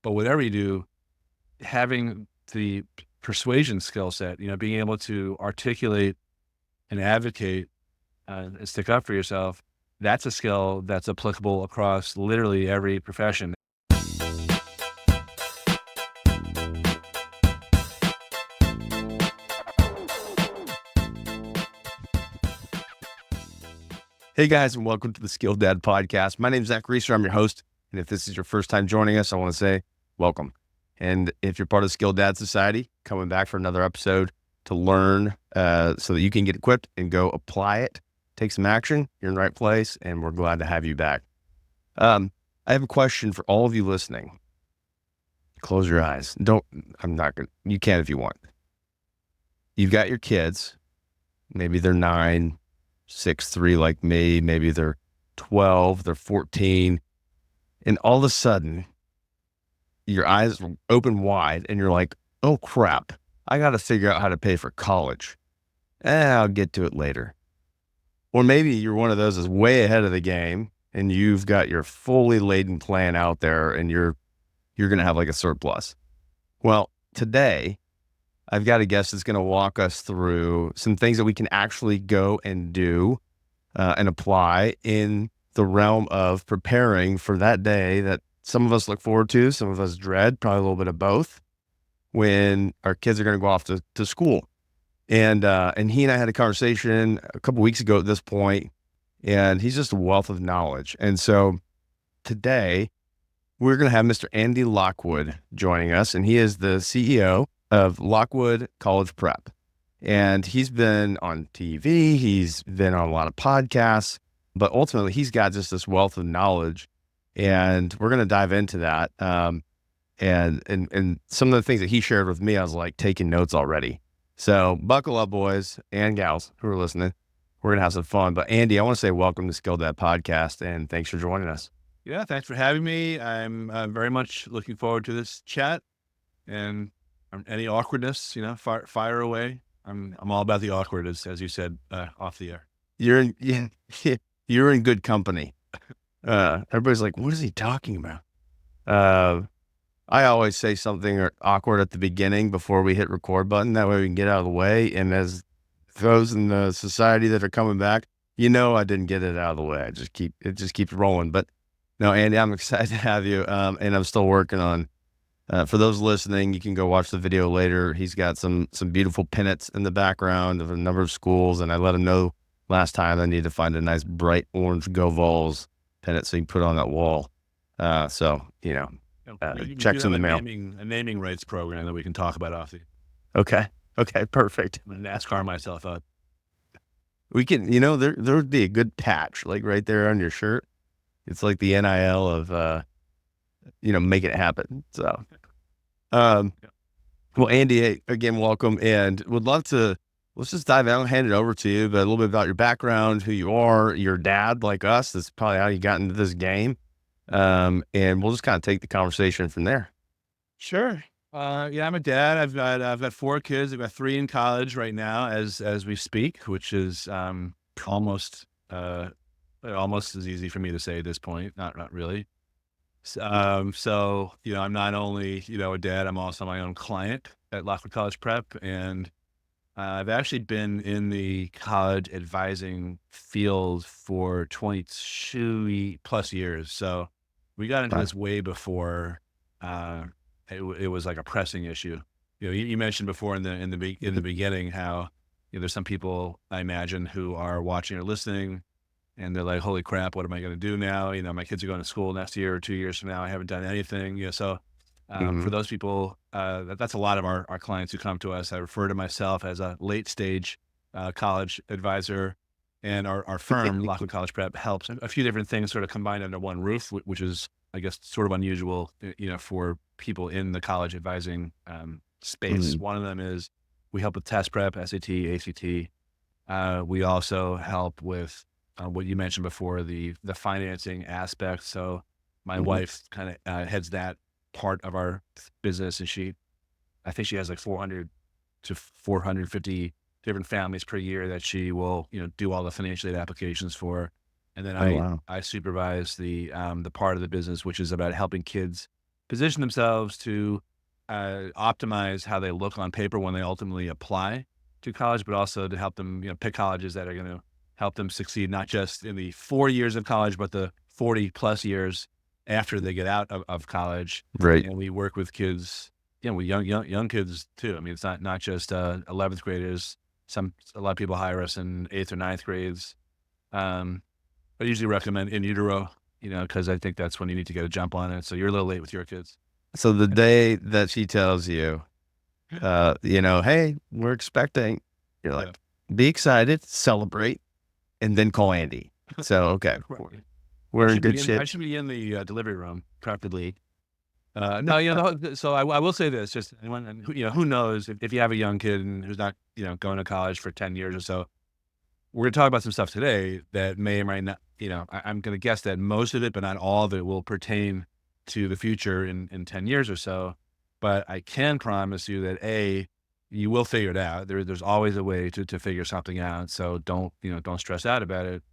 But whatever you do, having the persuasion skill set, being able to articulate and advocate and stick up for yourself, that's a skill that's applicable across literally every profession. Hey guys, and welcome to the Skilled Dad Podcast. My name is Zach Reeser. I'm your host. And if this is your first time joining us, I want to say welcome. And if you're part of the Skilled Dad Society, coming back for another episode to learn so that you can get equipped and go apply it, take some action, you're in the right place, and we're glad to have you back. I have a question for all of you listening. Close your eyes. You can if you want. You've got your kids. Maybe they're 9, 6, 3 like me, maybe they're 12, they're 14. And all of a sudden, your eyes open wide and you're like, oh crap, I got to figure out how to pay for college. I'll get to it later. Or maybe you're one of those that's way ahead of the game and you've got your fully laden plan out there and you're going to have like a surplus. Well, today, I've got a guest that's going to walk us through some things that we can actually go and do and apply in the realm of preparing for that day that some of us look forward to, some of us dread, probably a little bit of both, when our kids are going to go off to school. And he and I had a conversation a couple weeks ago at this point, and he's just a wealth of knowledge. And so today we're going to have Mr. Andy Lockwood joining us, and he is the CEO of Lockwood College Prep. And he's been on TV, he's been on a lot of podcasts, but ultimately he's got just this wealth of knowledge. And we're going to dive into that. And some of the things that he shared with me, I was like taking notes already. So buckle up, boys and gals who are listening. We're going to have some fun. But Andy, I want to say welcome to Skilled Dad Podcast, and thanks for joining us. Yeah, thanks for having me. I'm very much looking forward to this chat, and any awkwardness, fire away. I'm all about the awkward, as you said off the air. You're in good company. Everybody's like, what is he talking about? I always say something awkward at the beginning before we hit record button. That way we can get out of the way. And as those in the society that are coming back, I didn't get it out of the way. It just keeps rolling. But no, Andy, I'm excited to have you. And I'm still working on, for those listening, you can go watch the video later. He's got some beautiful pennants in the background of a number of schools. And I let him know last time I need to find a nice bright orange Go Vols pennant so you can put on that wall. Checks in the mail. A naming rights program that we can talk about off the. Okay, perfect. I'm gonna NASCAR myself out. We can, there would be a good patch like right there on your shirt. It's like the NIL of, making it happen. So, well, Andy, again, welcome, and would love to. Let's just dive in. I'll hand it over to you, but a little bit about your background, who you are, your dad, like us. That's probably how you got into this game. And we'll just kind of take the conversation from there. Sure. Yeah, I'm a dad. I've got 4 kids. I've got 3 in college right now as we speak, which is almost as easy for me to say at this point. Not really. So I'm not only a dad, I'm also my own client at Lockwood College Prep, and I've actually been in the college advising field for 22 plus years. So we got into this way before it was like a pressing issue. You mentioned before in the beginning how there's some people I imagine who are watching or listening, and they're like, "Holy crap, what am I going to do now? My kids are going to school next year or 2 years from now. I haven't done anything." So. For those people, that's a lot of our clients who come to us. I refer to myself as a late stage college advisor, and our firm, Lockwood College Prep, helps a few different things sort of combined under one roof, which is, I guess, sort of unusual, for people in the college advising space. One of them is we help with test prep, SAT, ACT. We also help with what you mentioned before, the financing aspect. So my wife kind of heads that part of our business, and I think she has like 400 to 450 different families per year that she will, do all the financial aid applications for. And then I supervise the part of the business, which is about helping kids position themselves to optimize how they look on paper when they ultimately apply to college, but also to help them, pick colleges that are going to help them succeed, not just in the 4 years of college, but the 40 plus years after they get out of college. Right. And we work with kids, with young kids too. I mean, it's not just 11th graders. A lot of people hire us in 8th or ninth grades. I usually recommend in utero, because I think that's when you need to get a jump on it. So you're a little late with your kids. So the day that she tells you, hey, we're expecting, you're like, be excited, celebrate, and then call Andy. So, okay, Right. we're in good I shape. should be in the delivery room, preferably. No, so I will say this, just anyone, and who knows if you have a young kid and who's not, going to college for 10 years or so, we're going to talk about some stuff today that may or might not, I'm going to guess that most of it, but not all of it will pertain to the future in 10 years or so. But I can promise you that you will figure it out. There's always a way to figure something out. So don't stress out about it.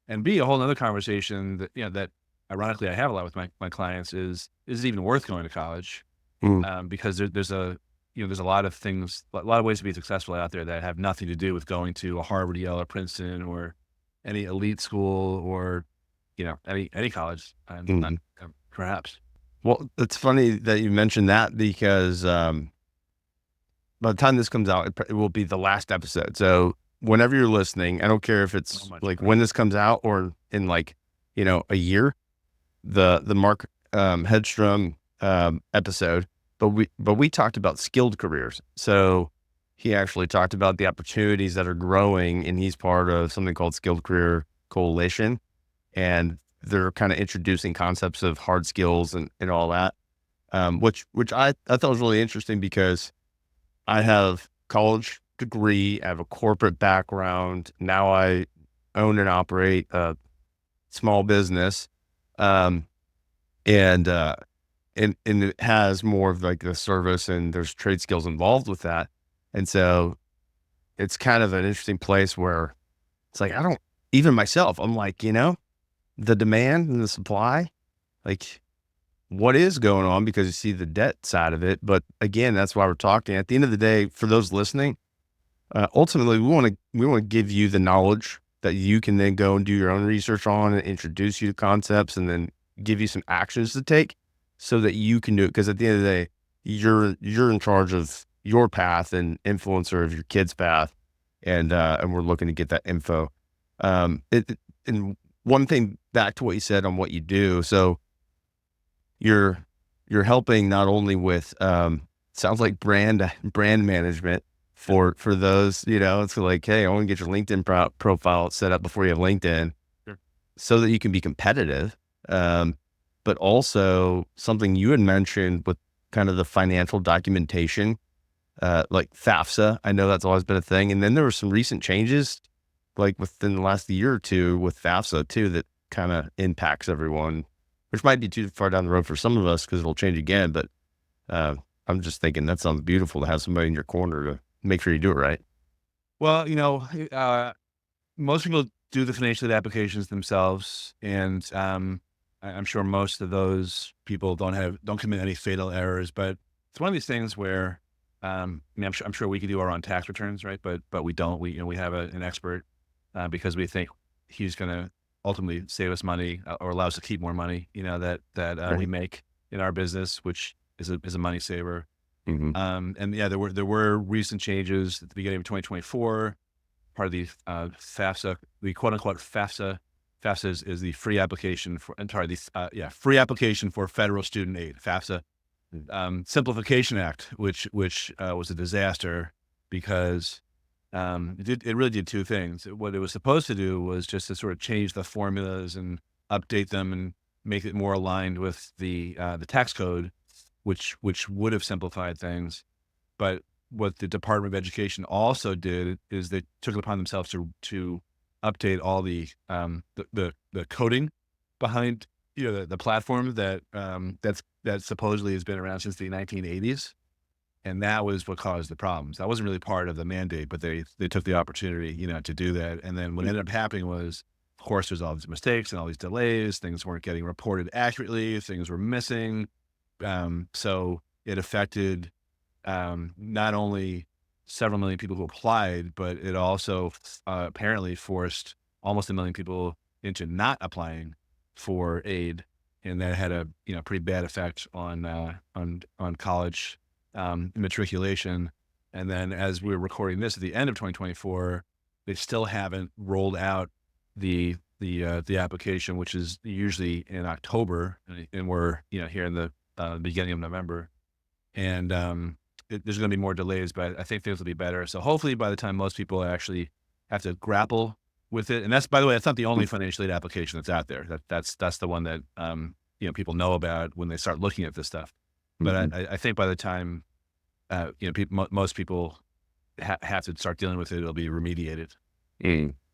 And B, a whole other conversation that ironically I have a lot with my clients is it even worth going to college? Mm. Because there's a lot of things, a lot of ways to be successful out there that have nothing to do with going to a Harvard, Yale, or Princeton, or any elite school, or any college. Not, Mhm. perhaps. Well, it's funny that you mentioned that because by the time this comes out, it will be the last episode. So whenever you're listening, I don't care if So it's much. like when this comes out or in like, a year, the Mark Hedstrom episode, but we talked about skilled careers. So he actually talked about the opportunities that are growing, and he's part of something called Skilled Career Coalition, and they're kind of introducing concepts of hard skills and all that, which I thought was really interesting because I have college degree, I have a corporate background. Now I own and operate a small business. Um, and, uh, and it has more of like the service and there's trade skills involved with that. And so it's kind of an interesting place where it's like, I don't, even myself, I'm like, the demand and the supply, like what is going on, because you see the debt side of it. But again, that's why we're talking. At the end of the day, for those listening, ultimately, we want to give you the knowledge that you can then go and do your own research on and introduce you to concepts, and then give you some actions to take so that you can do it. Because at the end of the day, you're in charge of your path and influencer of your kid's path, and we're looking to get that info. And one thing back to what you said on what you do. So you're helping not only with sounds like brand management for those, it's like, hey, I want to get your LinkedIn profile set up before you have LinkedIn, Sure. so that you can be competitive. But also something you had mentioned with kind of the financial documentation, like FAFSA. I know that's always been a thing. And then there were some recent changes, like within the last year or two with FAFSA too, that kind of impacts everyone, which might be too far down the road for some of us because it'll change again. But I'm just thinking that sounds beautiful to have somebody in your corner to make sure you do it right. Well, most people do the financial aid applications themselves, and I'm sure most of those people don't commit any fatal errors. But it's one of these things where I mean, I'm sure we could do our own tax returns, right? But we don't. We have an expert because we think he's going to ultimately save us money, or allow us to keep more money. That we Right. make in our business, which is a money saver. Hmm. And yeah, there were recent changes at the beginning of 2024. Part of the FAFSA, the quote unquote FAFSA. FAFSA is the free application for, I'm sorry, the free application for federal student aid. FAFSA Simplification Act, which was a disaster because it really did two things. What it was supposed to do was just to sort of change the formulas and update them and make it more aligned with the tax code, which would have simplified things. But what the Department of Education also did is they took it upon themselves to update all the coding behind the platform that supposedly has been around since the 1980s, and that was what caused the problems. That wasn't really part of the mandate, but they took the opportunity to do that. And then what ended up happening was, of course, there's all these mistakes and all these delays. Things weren't getting reported accurately. Things were missing. So it affected not only several million people who applied, but it also apparently forced almost a million people into not applying for aid, and that had a pretty bad effect on college matriculation. And then as we're recording this at the end of 2024, they still haven't rolled out the application, which is usually in October, and we're here in the beginning of November, and there's going to be more delays, but I think things will be better. So hopefully, by the time most people actually have to grapple with it, and that's, by the way, that's not the only financial aid application that's out there. That's the one that people know about when they start looking at this stuff. But I think by the time most people have to start dealing with it, it'll be remediated.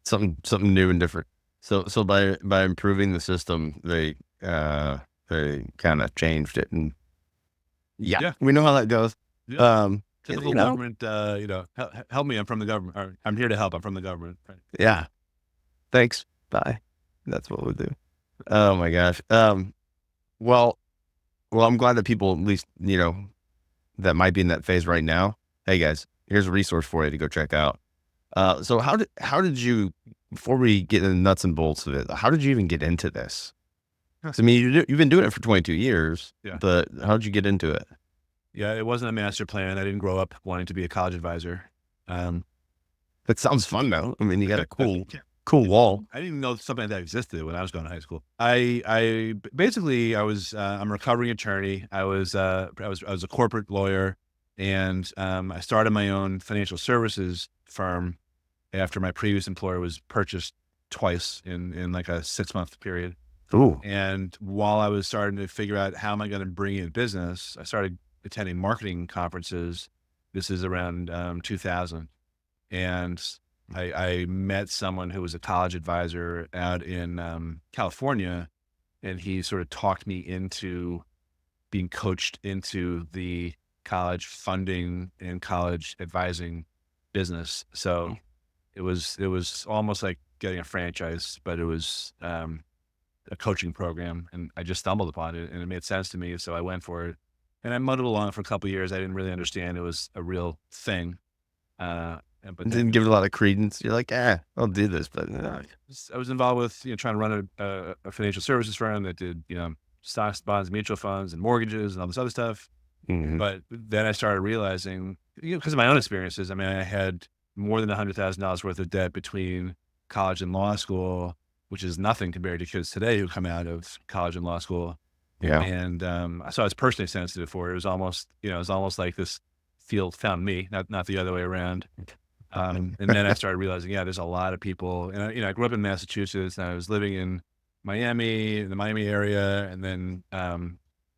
Something new and different. So by improving the system, they kind of changed it, and we know how that goes. Yeah. Typical government, help me. I'm from the government. Or, I'm here to help. I'm from the government. Right. Yeah. Thanks. Bye. That's what we'll do. Oh my gosh. Well, I'm glad that people, at least, that might be in that phase right now. Hey guys, here's a resource for you to go check out. So how did you, before we get into the nuts and bolts of it, how did you even get into this? I mean, you've been doing it for 22 years, but how did you get into it? Yeah, it wasn't a master plan. I didn't grow up wanting to be a college advisor. That sounds fun though. I mean, you got a cool wall. I didn't even know something like that existed when I was going to high school. I basically, I'm a recovering attorney. I was a corporate lawyer, and I started my own financial services firm after my previous employer was purchased twice in like a 6-month period. Ooh. And while I was starting to figure out how am I going to bring in business, I started attending marketing conferences. This is around 2000. And I met someone who was a college advisor out in California, and he sort of talked me into being coached into the college funding and college advising business. So it was almost like getting a franchise, but it was a coaching program, and I just stumbled upon it and it made sense to me. So I went for it, and I muddled along for a couple of years. I didn't really understand it was a real thing. But didn't give it a lot of credence. You're like, I'll do this, but I was involved with trying to run a financial services firm that did stocks, bonds, mutual funds, and mortgages and all this other stuff. Mm-hmm. But then I started realizing, because of my own experiences, I mean, I had more than $100,000 worth of debt between college and law school, which is nothing compared to kids today who come out of college and law school. Yeah. And so I was personally sensitive for it. It was almost like this field found me, not the other way around. And then I started realizing, there's a lot of people, and I grew up in Massachusetts, and I was living in Miami, in the Miami area, and then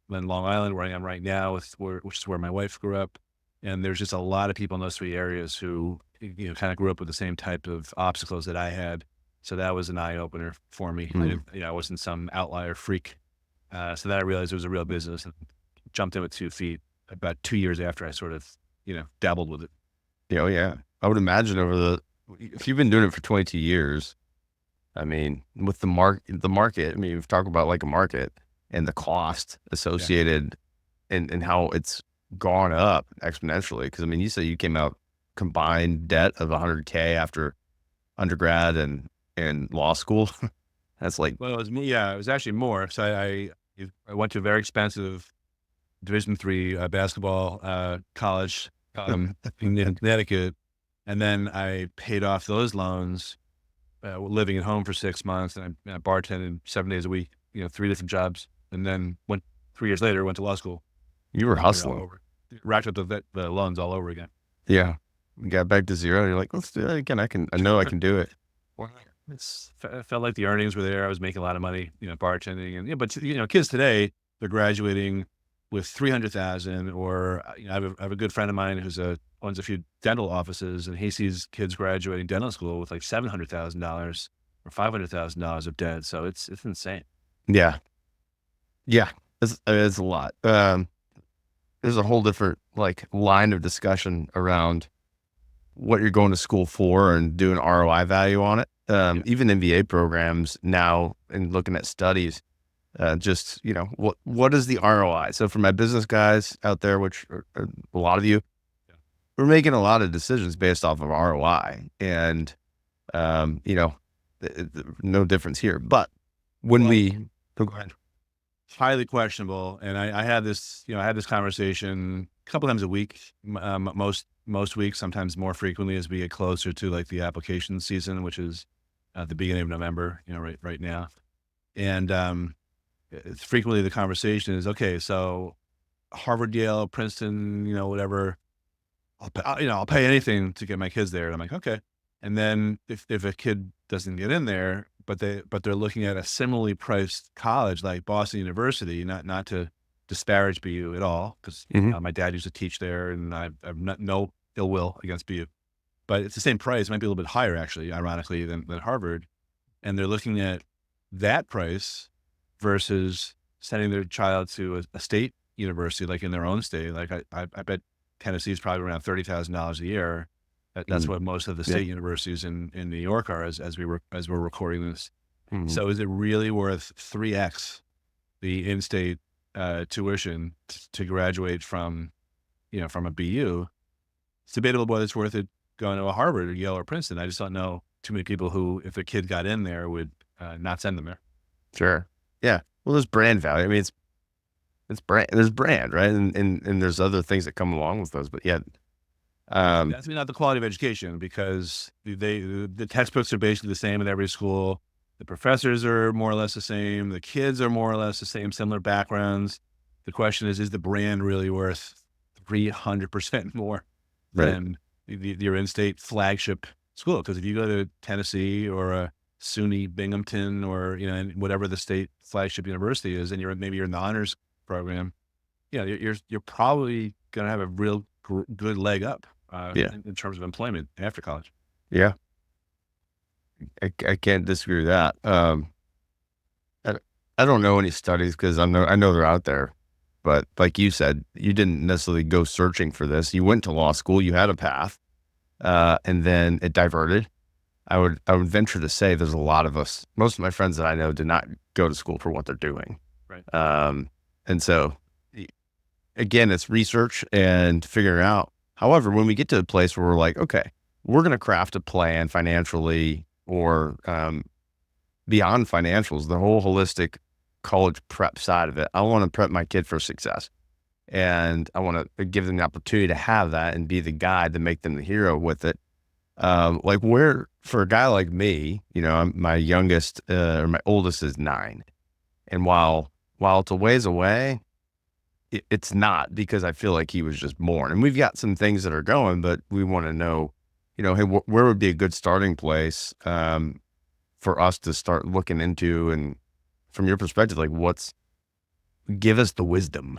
Long Island, where I am right now, which is where my wife grew up. And there's just a lot of people in those three areas who, kind of grew up with the same type of obstacles that I had. So that was an eye opener for me. I wasn't some outlier freak. So then I realized it was a real business, and jumped in with 2 feet about 2 years after I sort of, dabbled with it. Oh yeah. I would imagine if you've been doing it for 22 years, I mean, with the market, I mean, you've talked about like a market and the cost associated and how it's gone up exponentially. Cause I mean, you said you came out combined debt of $100K after undergrad and law school. That's like, well, it was actually more. So I went to a very expensive Division III basketball college in Connecticut. And then I paid off those loans, living at home for 6 months, and I bartended 7 days a week, 3 different jobs. And then 3 years later, went to law school. You were hustling. Racked up the loans all over again. Yeah. You got back to zero. You're like, let's do that again. I know I can do it. I felt like the earnings were there. I was making a lot of money, bartending, and but kids today, they're graduating with 300,000, or I have a good friend of mine who's owns a few dental offices, and he sees kids graduating dental school with like $700,000 or $500,000 of debt. So it's insane. Yeah. It's a lot. There's a whole different like line of discussion around what you're going to school for and doing ROI value on it. Even MBA programs now, and looking at studies, just, what is the ROI? So for my business guys out there, which are a lot of you, we're making a lot of decisions based off of ROI, and no difference here. But when Well, go ahead. highly questionable. And I had this, I had this conversation a couple times a week, most weeks, sometimes more frequently as we get closer to like the application season, which is at the beginning of November, right now. And it's frequently the conversation is, okay, so Harvard, Yale, Princeton, whatever. I'll pay anything to get my kids there. And I'm like, okay. And then if a kid doesn't get in there, but they're looking at a similarly priced college like Boston University, not to disparage BU at all, because Hmm. my dad used to teach there, and I've no ill will against BU, but it's the same price, might be a little bit higher actually, ironically, than Harvard, and they're looking at that price versus sending their child to a state university, like in their own state. Like I bet Tennessee's probably around $30,000 a year. That's what most of the Yeah. state universities in New York are, as we're recording this. Hmm. So is it really worth 3x the in-state tuition to graduate from, from a BU? It's debatable whether it's worth it going to a Harvard or Yale or Princeton. I just don't know too many people who, if their kid got in there, would not send them there. Sure. Yeah. Well, there's brand value. I mean, it's brand. There's brand, right? And there's other things that come along with those. But yeah, That's not the quality of education, because the textbooks are basically the same at every school. The professors are more or less the same. The kids are more or less the same, similar backgrounds. The question is the brand really worth 300% more right. than your in-state flagship school? Because if you go to Tennessee or a SUNY Binghamton, or and whatever the state flagship university is, and maybe you're in the honors program, you're probably going to have a real good leg up Yeah. in terms of employment after college. Yeah. I can't disagree with that. I, I don't know any studies because I know they're out there, but like you said, you didn't necessarily go searching for this. You went to law school, you had a path, and then it diverted. I would venture to say there's a lot of us. Most of my friends that I know did not go to school for what they're doing. Right. And so again, it's research and figuring out. However, when we get to a place where we're like, okay, we're going to craft a plan financially or beyond financials, the whole holistic college prep side of it. I want to prep my kid for success, and I want to give them the opportunity to have that and be the guide to make them the hero with it. Like where for a guy like me, my youngest or my oldest is 9, and while it's a ways away, it's not, because I feel like he was just born, and we've got some things that are going, but we want to know, hey, where would be a good starting place for us to start looking into, and from your perspective, like give us the wisdom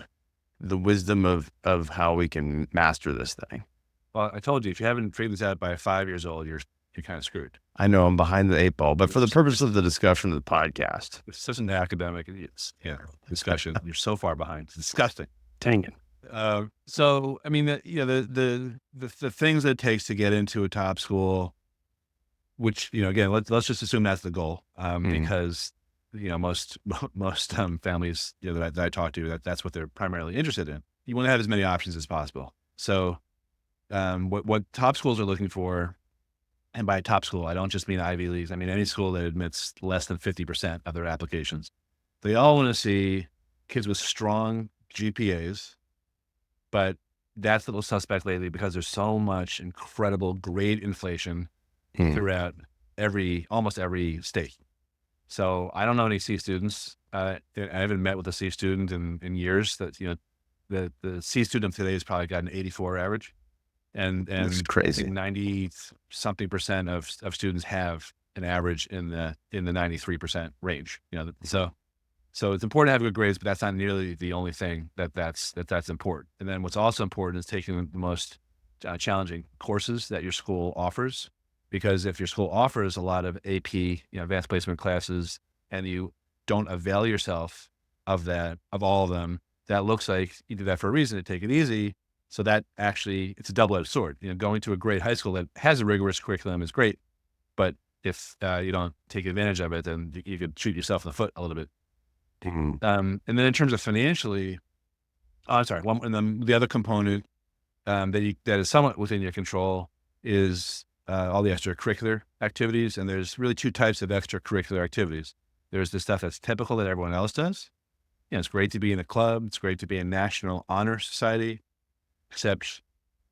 of how we can master this thing. Well, I told you, if you haven't figured this out by 5 years old, you're kind of screwed. I know I'm behind the 8 ball, but for the purpose of the discussion of the podcast, It's such an academic discussion. You're so far behind. It's disgusting. dang it. So, I mean, the things that it takes to get into a top school, which, again, let's just assume that's the goal, because, most families, that I talk to, that's what they're primarily interested in. You want to have as many options as possible. So, what top schools are looking for, and by top school, I don't just mean Ivy Leagues. I mean any school that admits less than 50% of their applications. They all want to see kids with strong GPAs, but that's a little suspect lately because there's so much incredible grade inflation throughout almost every state. So I don't know any C students. I haven't met with a C student in years. That the C student today has probably got an 84 average, and It's I crazy. think 90 something percent of students have an average in the 93% range. So it's important to have good grades, but that's not nearly the only thing that's important. And then what's also important is taking the most challenging courses that your school offers, because if your school offers a lot of AP, advanced placement classes, and you don't avail yourself of all of them, that looks like you did that for a reason, to take it easy. So that actually, it's a double-edged sword. Going to a great high school that has a rigorous curriculum is great, but if you don't take advantage of it, then you could shoot yourself in the foot a little bit. Mhm. And then in terms of financially, oh, I'm sorry. And then the other component that is somewhat within your control is all the extracurricular activities. And there's really two types of extracurricular activities. There's the stuff that's typical that everyone else does. It's great to be in a club. It's great to be in National Honor Society, except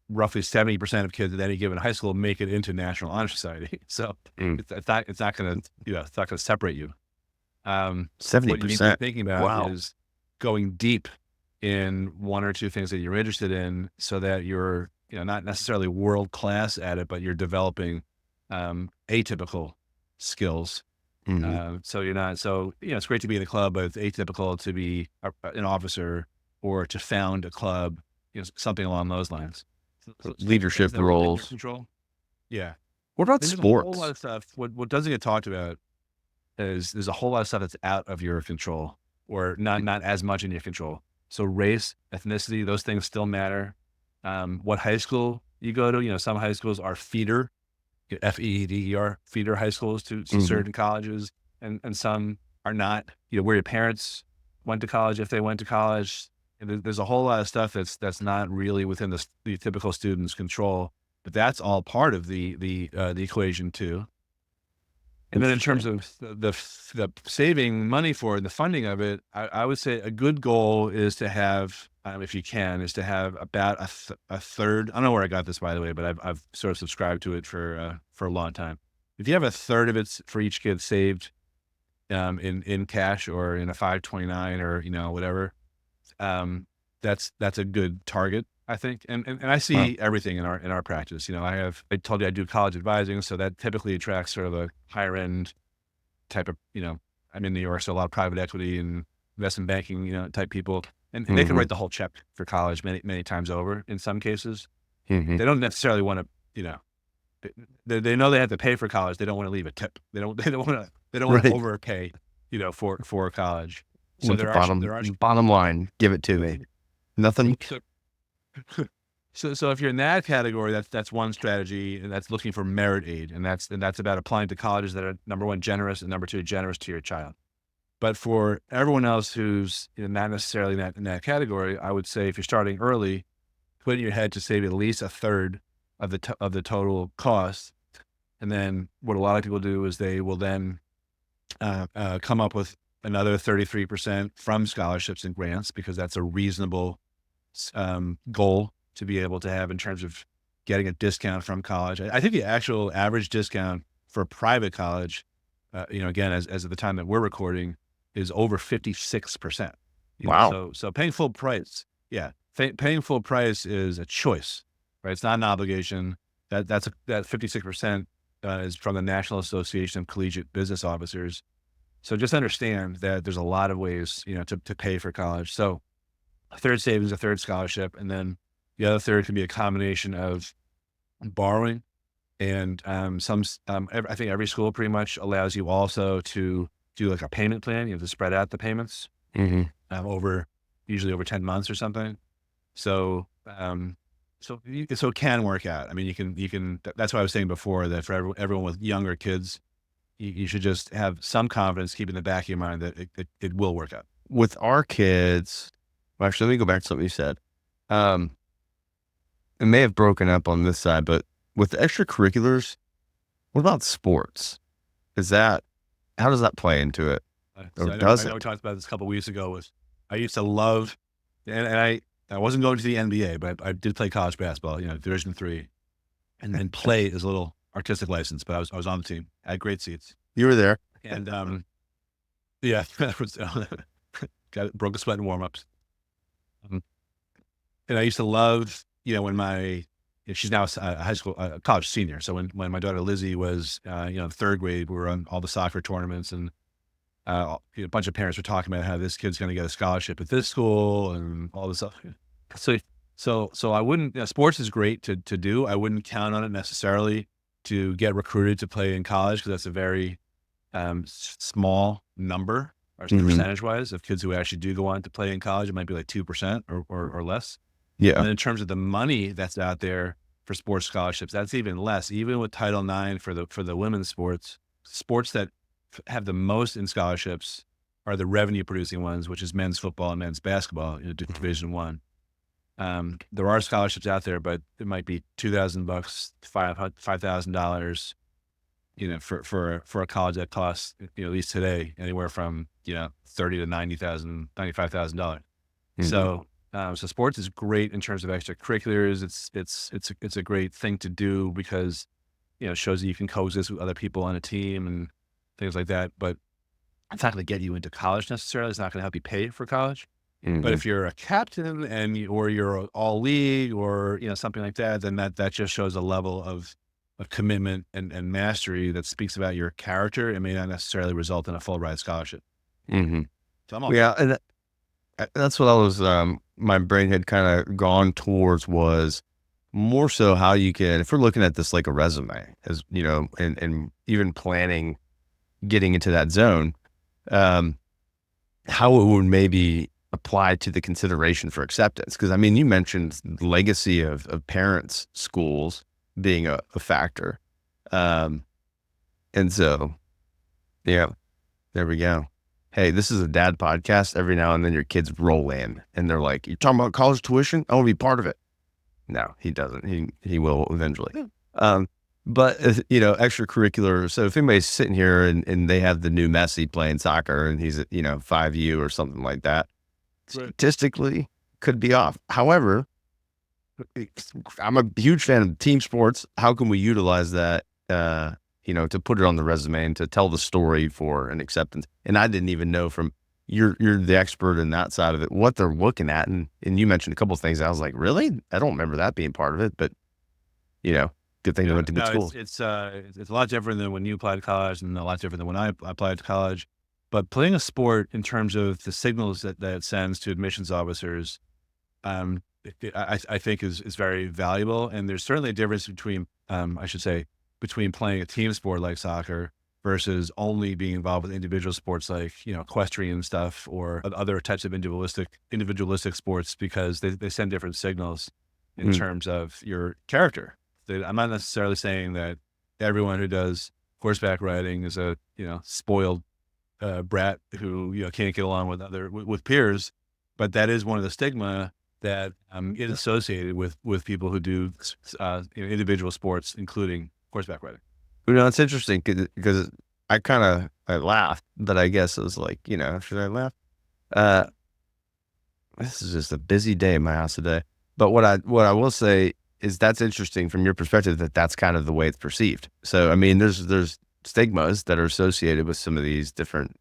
roughly 70% of kids at any given high school make it into National Honor Society. So Mm. it's not going to, it's not going to separate you. What you need to be 70%. thinking about Wow. is going deep in one or two things that you're interested in so that you're, not necessarily world class at it, but you're developing atypical skills. Mhm. So you're not, so, it's great to be in a club, but it's atypical to be an officer or to found a club, something along those lines. So things Leadership that are within your roles. control. Yeah. What about Then there's a whole lot sports? of stuff. What doesn't get talked about is there's a whole lot of stuff that's out of your control or not as much in your control. So race, ethnicity, those things still matter. What high school you go to, some high schools are feeder, FEEDER, feeder high schools to Mhm. certain colleges, and some are not. Where your parents went to college, if they went to college, and there's a whole lot of stuff that's not really within the typical student's control, but that's all part of the equation too. And then in terms Interesting. of the saving money for it and the funding of it, I would say a good goal is to have, if you can, is to have about a third. I don't know where I got this, by the way, but I've sort of subscribed to it for a long time. If you have a third of it for each kid saved in cash or in a 529 or whatever, that's a good target, I think. And I Wow. see everything in our practice. I told you I do college advising, so that typically attracts sort of a higher end type of, I'm in New York, so a lot of private equity and investment banking, type people. And they can Mhm. write the whole check for college many, many times over in some cases. Mhm. They don't necessarily want to, they know they have to pay for college. They don't want to leave a tip. They don't want to Right. overpay, for college. So With the there are bottom line, give it to me. Nothing. so so if you're in that category, that's one strategy, and that's looking for merit aid, and that's about applying to colleges that are, number one, generous, and number two, generous to your child. But for everyone else who's, not necessarily in that category, I would say if you're starting early, put in your head to save at least a third of the total cost. And then what a lot of people do is they will then come up with another 33% from scholarships and grants because that's a reasonable goal to be able to have in terms of getting a discount from college. I think the actual average discount for a private college, again, as of the time that we're recording, is over 56%. Wow. So paying full price, yeah, paying full price is a choice, right? It's not an obligation. That 56% is from the National Association of Collegiate Business Officers. So just understand that there's a lot of ways, to pay for college. So a third savings, a third scholarship, and then the other third can be a combination of borrowing and I think every school pretty much allows you also to do like a payment plan. You have to spread out the payments Mhm. over usually over 10 months or something. So so it can work out. I mean, that's what I was saying before, that for everyone with younger kids, you should just have some confidence, keep in the back of your mind that it will work out. With our kids, well, actually, let me go back to something you said. Um, it may have broken up on this side, but with the extracurriculars, what about sports? Is that how does that play into it, or So I know we does it? talked about this a couple weeks ago. I used to love, and I wasn't going to the NBA, but I did play college basketball, Division III, and play is a little artistic license. But I was on the team. I had great seats, You were there. and yeah, that was, broke a sweat in warmups. Um, and I used to love, when she's now a high school, college senior. So when my daughter Lizzie was, in third grade, we were on all the soccer tournaments, and a bunch of parents were talking about how this kid's going to get a scholarship at this school and all this stuff. So, so I wouldn't. Sports is great to do. I wouldn't count on it necessarily to get recruited to play in college because that's a very small number or Mhm. percentage wise of kids who actually do go on to play in college. It might be like 2% or less. And Yeah. then in terms of the money that's out there for sports scholarships, that's even less. Even with Title IX for the women's sports that have the most in scholarships, are the revenue producing ones, which is men's football and men's basketball, Division One. There are scholarships out there, but it might be $2,000, $5,000, for a college that costs, at least today, anywhere from, $30 to $95,000. So, so sports is great in terms of extracurriculars. It's a great thing to do because, it shows that you can coexist with other people on a team and things like that. But it's not going to get you into college necessarily. It's not going to help you pay for college. But if you're a captain or you're all league or, something like that, then that just shows a level of commitment and mastery that speaks about your character. It may not necessarily result in a full ride scholarship. Mm-hmm. So I'm all Yeah, and that's what I was. My brain had kind of gone towards was more so how you can, if we're looking at this like a resume, as and even planning getting into that zone, how it would maybe apply to the consideration for acceptance. Because I mean, you mentioned the legacy of parents' schools being a factor, and so yeah, there we go. Hey, this is a dad podcast. Every now and then your kids roll in and they're like, "You're talking about college tuition? I want to be part of it." No, he doesn't. He will eventually. But extracurricular. So if anybody's sitting here and they have the new Messi playing soccer and he's at 5U or something like that, statistically could be off. However, I'm a huge fan of team sports. How can we utilize that? To put it on the resume and to tell the story for an acceptance. And I didn't even know from you're the expert in that side of it, what they're looking at. And you mentioned a couple of things. I was like, really? I don't remember that being part of it, but good thing they went to good schools. It's a lot different than when you applied to college and a lot different than when I applied to college. But playing a sport in terms of the signals that it sends to admissions officers, I think is very valuable. And there's certainly a difference between, between playing a team sport like soccer versus only being involved with individual sports like, equestrian stuff or other types of individualistic sports, because they send different signals in terms of your character. I'm not necessarily saying that everyone who does horseback riding is a, spoiled brat who, can't get along with peers, but that is one of the stigma that is associated with people who do individual sports, including horseback riding. It's interesting because I laughed, but I guess it was like, should I laugh? This is just a busy day in my house today. But what I will say is that's interesting from your perspective that that's kind of the way it's perceived. So, I mean, there's stigmas that are associated with some of these different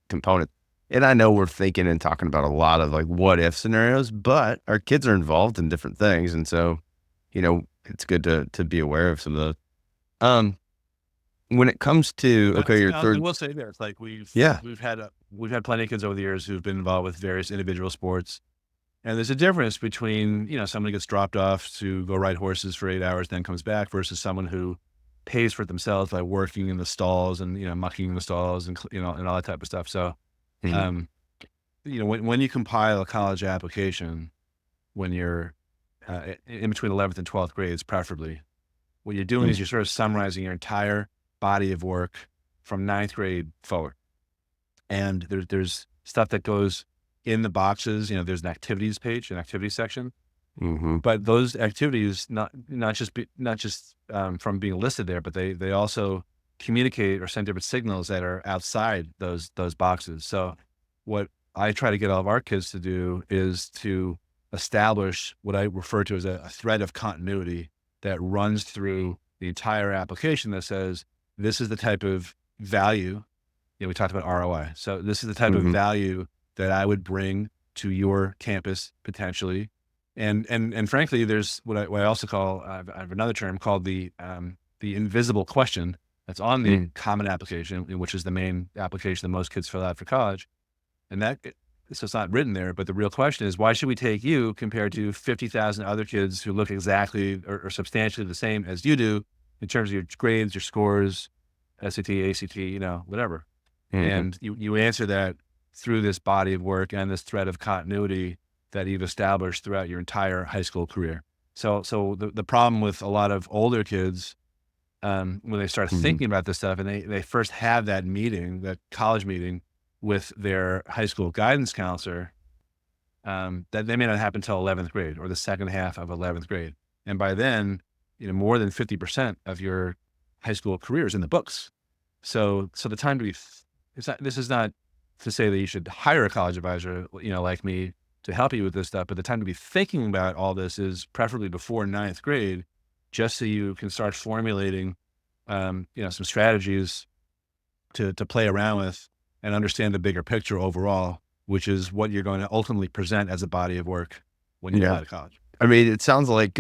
components. And I know we're thinking and talking about a lot of like what if scenarios, but our kids are involved in different things. And so, it's good to be aware of some of those. When it comes to your third, I will say there, it's like we've had plenty of kids over the years who've been involved with various individual sports, and there's a difference between someone who gets dropped off to go ride horses for 8 hours, then comes back, versus someone who pays for it themselves by working in the stalls and mucking in the stalls and and all that type of stuff. So, when you compile a college application, when you're in between 11th and 12th grades, preferably, what you're doing is you're sort of summarizing your entire body of work from 9th grade forward. And there's stuff that goes in the boxes. There's an activities page, an activities section. But those activities, not just from being listed there, but they also communicate or send different signals that are outside those boxes. So what I try to get all of our kids to do is to establish what I refer to as a thread of continuity that runs through the entire application that says, this is the type of value, we talked about ROI. So this is the type of value that I would bring to your campus potentially. And frankly, there's what I also call, I have another term called the invisible question that's on the common application, which is the main application that most kids fill out for college. And so it's not written there, but the real question is, why should we take you compared to 50,000 other kids who look exactly or substantially the same as you do in terms of your grades, your scores, SAT, ACT, whatever. And you answer that through this body of work and this thread of continuity that you've established throughout your entire high school career. So the problem with a lot of older kids, when they start thinking about this stuff and they first have that meeting, that college meeting, with their high school guidance counselor, that they may not happen until 11th grade or the second half of 11th grade. And by then, more than 50% of your high school career is in the books. So the time to be, this is not to say that you should hire a college advisor, like me, to help you with this stuff, but the time to be thinking about all this is preferably before ninth grade, just so you can start formulating, some strategies to play around with and understand the bigger picture overall, which is what you're going to ultimately present as a body of work when you apply to college. I mean, it sounds like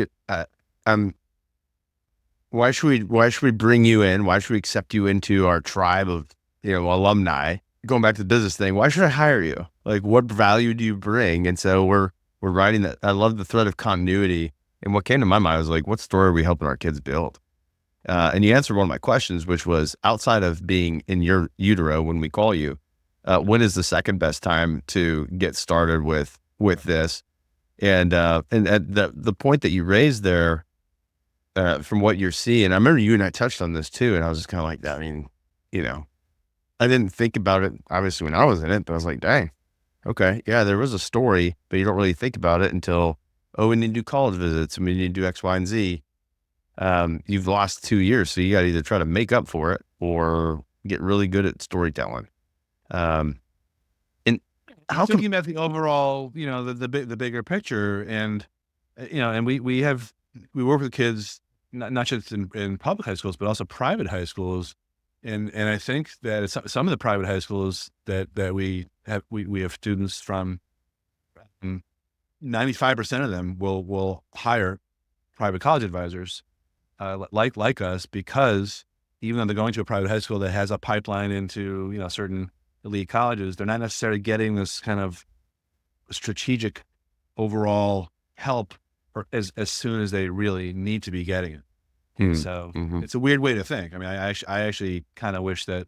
why should we bring you in? Why should we accept you into our tribe of, alumni? Going back to the business thing, why should I hire you? Like, what value do you bring? And so we're writing that. I love the thread of continuity. And what came to my mind was like, what story are we helping our kids build? And you answered one of my questions, which was, outside of being in your utero when we call you, when is the second best time to get started with this? And the point that you raised there, from what you're seeing, I remember you and I touched on this too, and I was just kind of like, I mean, I didn't think about it obviously when I was in it, but I was like, dang, okay, yeah, there was a story, but you don't really think about it until, we need to do college visits and we need to do X, Y, and Z. You've lost 2 years, so you got to either try to make up for it or get really good at storytelling. And how thinking about the overall, the bigger picture, and and we work with kids not just in public high schools, but also private high schools, and I think that some of the private high schools that we have students from, 95% of them will hire private college advisors, like us, because even though they're going to a private high school that has a pipeline into, certain elite colleges, they're not necessarily getting this kind of strategic overall help as soon as they really need to be getting it. So it's a weird way to think. I mean, I actually kind of wish that,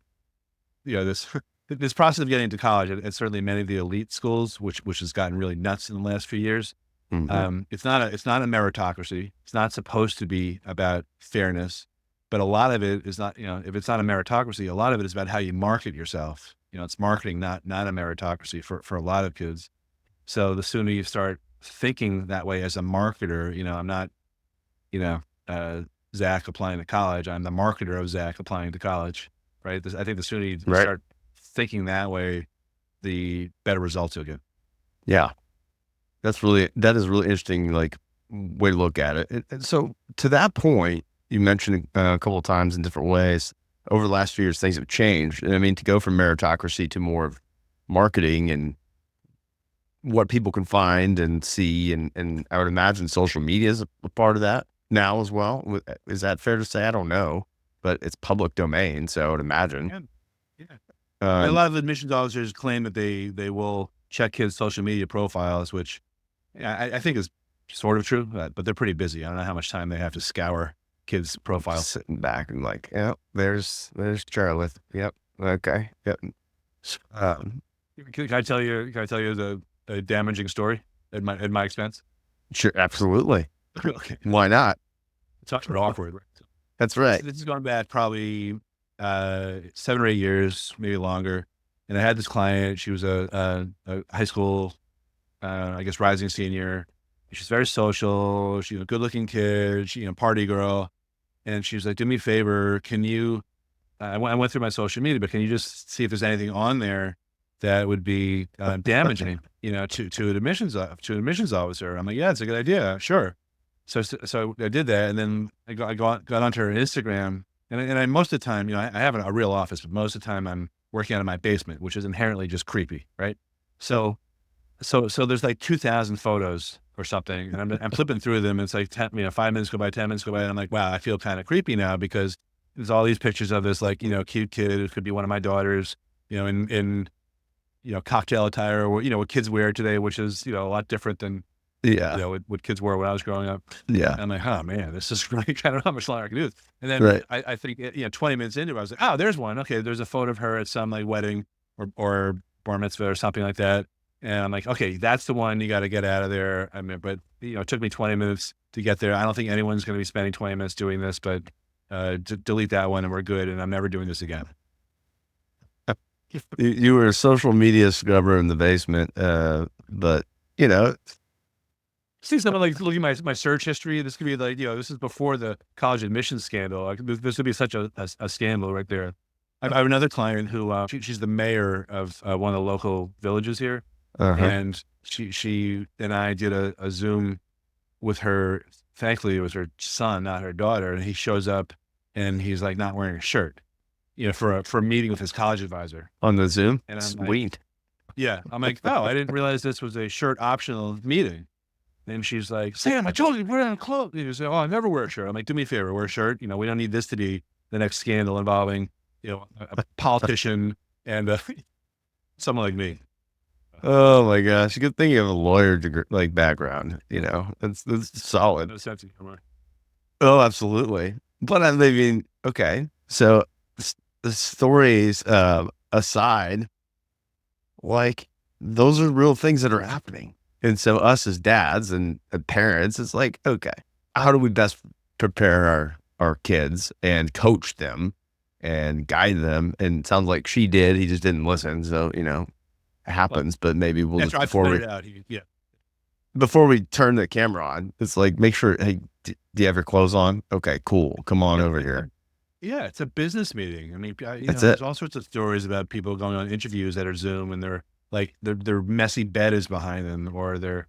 this this process of getting into college, and certainly many of the elite schools, which has gotten really nuts in the last few years. It's not a meritocracy. It's not supposed to be about fairness, but a lot of it is not. If it's not a meritocracy, a lot of it is about how you market yourself. It's marketing, not a meritocracy for a lot of kids. So the sooner you start thinking that way as a marketer, I'm not, Zach applying to college. I'm the marketer of Zach applying to college, right? I think the sooner you start thinking that way, the better results you'll get. Yeah. That is really interesting, like, way to look at it. And so to that point, you mentioned a couple of times in different ways, over the last few years, things have changed. And I mean, to go from meritocracy to more of marketing and what people can find and see. And I would imagine social media is a part of that now as well. Is that fair to say? I don't know, but it's public domain. So I would imagine. Yeah. A lot of admissions officers claim that they will check kids' social media profiles, which I think is sort of true, but they're pretty busy. I don't know how much time they have to scour kids' profiles. Sitting back and like, there's Charlotte. Yep. Okay. Yep. Can I tell you a damaging story at my expense? Sure. Absolutely. Okay. Why not? It's awkward. Right? That's right. This is going back probably 7 or 8 years, maybe longer. And I had this client. She was a high school, I guess, rising senior. She's very social. She's a good-looking kid. She, party girl. And she was like, "Do me a favor. Can you?" I went through my social media, but can you just see if there's anything on there that would be damaging, to an admissions officer? I'm like, "Yeah, it's a good idea. Sure." So I did that, and then I got onto her Instagram, and I most of the time, I have a real office, but most of the time I'm working out of my basement, which is inherently just creepy, right? So there's like 2,000 photos or something, and I'm flipping through them. And it's like 5 minutes go by, 10 minutes go by, and I'm like, wow, I feel kind of creepy now, because there's all these pictures of this, like, cute kid. It could be one of my daughters, in cocktail attire, or what kids wear today, which is a lot different than what kids wore when I was growing up. Yeah. And I'm like, oh man, this is really kind of how much longer I can do this. And then I think 20 minutes into it, I was like, oh, there's one. Okay, there's a photo of her at some like wedding or bar mitzvah or something like that. And I'm like, okay, that's the one you got to get out of there. I mean, but it took me 20 minutes to get there. I don't think anyone's going to be spending 20 minutes doing this, but delete that one and we're good. And I'm never doing this again. You were a social media scrubber in the basement, but you know, See someone like looking at my search history. This could be like, this is before the college admissions scandal. Like this would be such a scandal right there. I have another client who she's the mayor of one of the local villages here, uh-huh. and she and I did a Zoom with her. Thankfully, it was her son, not her daughter, and he shows up and he's like not wearing a shirt, for a meeting with his college advisor. On the Zoom, And I'm like, sweet. yeah, I'm like, oh, I didn't realize this was a shirt optional meeting. And she's like, Sam, I told you to put on clothes. You say, oh, I never wear a shirt. I'm like, do me a favor, wear a shirt. We don't need this to be the next scandal involving, a politician and someone like me. Oh my gosh, good thing you have a lawyer degree, like background. That's solid. No sense of humor. Oh, absolutely. But I mean, okay, so the stories aside, like those are real things that are happening. And so us as dads and parents, it's like, okay, how do we best prepare our kids and coach them and guide them? And it sounds like she did. He just didn't listen. So, it Well, happens, but maybe we'll just after I pointed it out, yeah. before we turn the camera on, it's like, make sure, hey, do you have your clothes on? Okay, cool. Come on over here. Yeah, it's a business meeting. I mean, That's it. there's all sorts of stories about people going on interviews that are Zoom and they're like their messy bed is behind them, or they're.